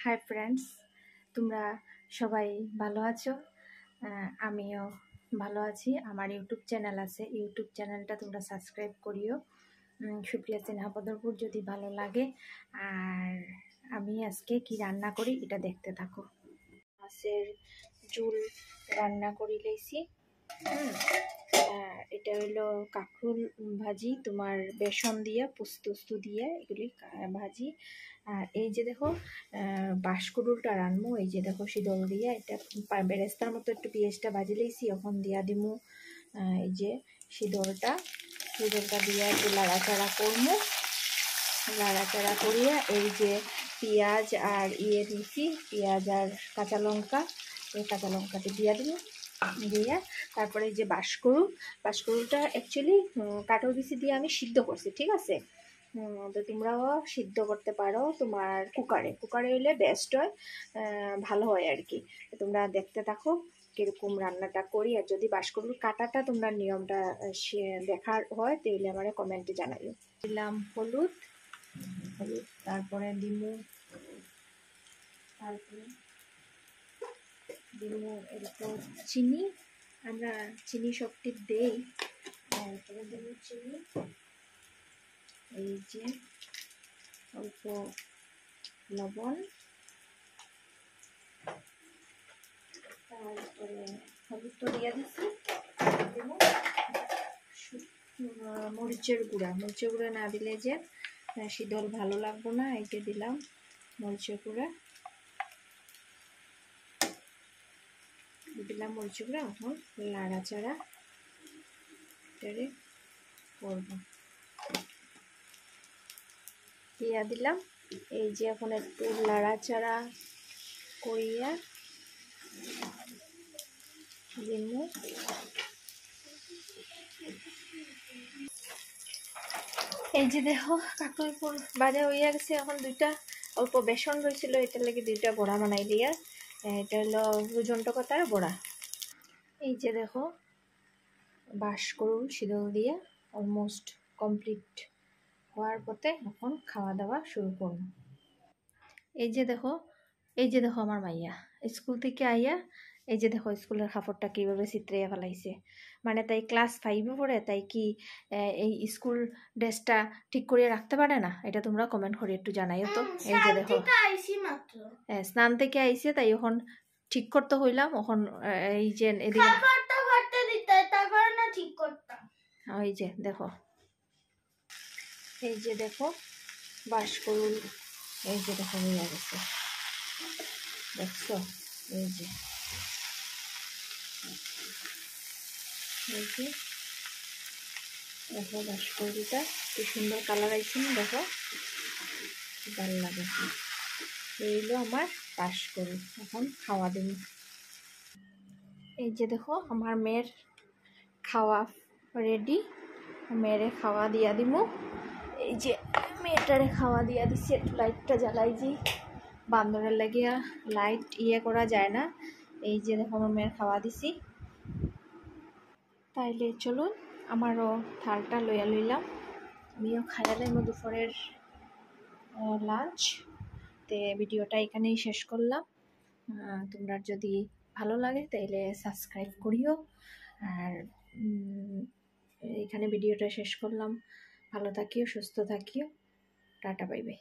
Hi friends, তোমরা সবাই ভালো আছো? আমিও ভালো আছি। আমার ইউটিউব চ্যানেল আছে, ইউটিউব চ্যানেলটা তোমরা সাবস্ক্রাইব করিও। সুপ্রিয়া সিনহা বদরপুর যদি ভালো লাগে। আর আমি আজকে কি রান্না করি এটা দেখতে থাকো। মাছের ঝোল রান্না করি লইছি। এটা হইলো কাঁকরোল ভাজি, তোমার বেসন দিয়া পোস্ত দিয়ে এগুলি ভাজি। আর এই যে দেখো বাঁশকুড়ুলটা রানমু, এই যে দেখো শীতল দিয়া এটা বেরেস্তার মতো একটু পেঁয়াজটা ভাজি লইছি, এখন দিয়া দিমু এই যে শীতলটা দিয়া একটু লাড়াচাড়া করবো। লাড়াচাড়া করিয়া এই যে পেঁয়াজ আর দিছি, পেঁয়াজ আর কাঁচা লঙ্কা, এই কাঁচা লঙ্কাটা দিয়া দিব। দিয়ে তারপরে এই যে বাঁশকুড়ুলটা অ্যাকচুয়ালি কাঠল বিচি দিয়ে আমি সিদ্ধ করছি, ঠিক আছে? তো তোমরাও সিদ্ধ করতে পারো তোমার কুকারে হইলে বেস্ট হয়, ভালো হয় আর কি। তোমরা দেখতে থাকো কিরকম রান্নাটা করি। আর যদি বাঁশকুড়ুল কাটাটা তোমরা নিয়মটা দেখার হয় তাহলে আমার কমেন্টে জানাইও। দিলাম হলুদ, তারপরে দিমু এরপর চিনি, আমরা চিনি সবটি দেই। তারপরে দেবো চিনি, এই যে অল্প লবণ, তারপরে হলুদ তো দিয়ে দিচ্ছি, দেবো মরিচের গুঁড়া না দিলে যে শীতল ভালো লাগবো না, এই যে দিলাম মরিচের গুঁড়া। এখন লাড়াচাড়া করবো, দিয়া দিলাম। এই যে এখন একটু লাড়াচাড়া করিয়া দিমু। এই যে দেখো কাঁকরোল ফুল ভাজা হইয়া গেছে। এখন দুইটা অল্প বেসন রয়েছিল, এটার লাগে দুইটা বড়া বানাই দিয়া, এটা হলো রুজন্টকতার বড়া। এই যে দেখো বাঁশকুড়ুল শীতল দিয়া অলমোস্ট কমপ্লিট হওয়ার পথে, এখন খাওয়া দাওয়া শুরু করব। এই যে দেখো আমার মাইয়া স্কুল থেকে আইয়া, এই যে দেখো স্কুলের কাপড়টা কীভাবে চিত্রাইয়া ফেলাইছে। মানে তাই ক্লাস 5-এ পড়ে, তাই কি এই স্কুল ড্রেসটা ঠিক করিয়ে রাখতে পারে না? এটা তোমরা কমেন্ট করে একটু জানাইও তো। এই যে দেখো স্নান থেকে আইসে, তাই এখন ঠিক করতে হইলাম। এখন এই যে এদিকে ওই যে দেখো, এই যে দেখো বাঁশকুড়ুল, এই যে দেখো হইয়া গেছে, দেখছো? এই যে দেখো বাঁশকুড়ুলটা কি সুন্দর কালার আইছে না? দেখো ভালো লাগে। এইগুলো আমার বাঁশকুড়ুল, এখন খাওয়া দিন। এই যে দেখো আমার মেয়ের খাওয়া রেডি, মেয়েরে খাওয়া দিয়া দিমু। এই যে মেয়েটারে খাওয়া দিয়া দিছি, একটু লাইটটা জ্বালাইছি, বান্দরের লাগিয়া লাইট করা যায় না। এই যে দেখো আমার মেয়ের খাওয়া দিছি। তাইলে চলুন আমারও থালটা লইয়া লইলাম, আমিও খাইয়া লাইমু দুপুরের লাঞ্চ। তে ভিডিওটা এখানেই শেষ করলাম। তোমরা যদি ভালো লাগে তাইলে সাবস্ক্রাইব করিও। আর এখানে ভিডিওটা শেষ করলাম। ভালো থাকিও, সুস্থ থাকিও, টাটা বাই বাই।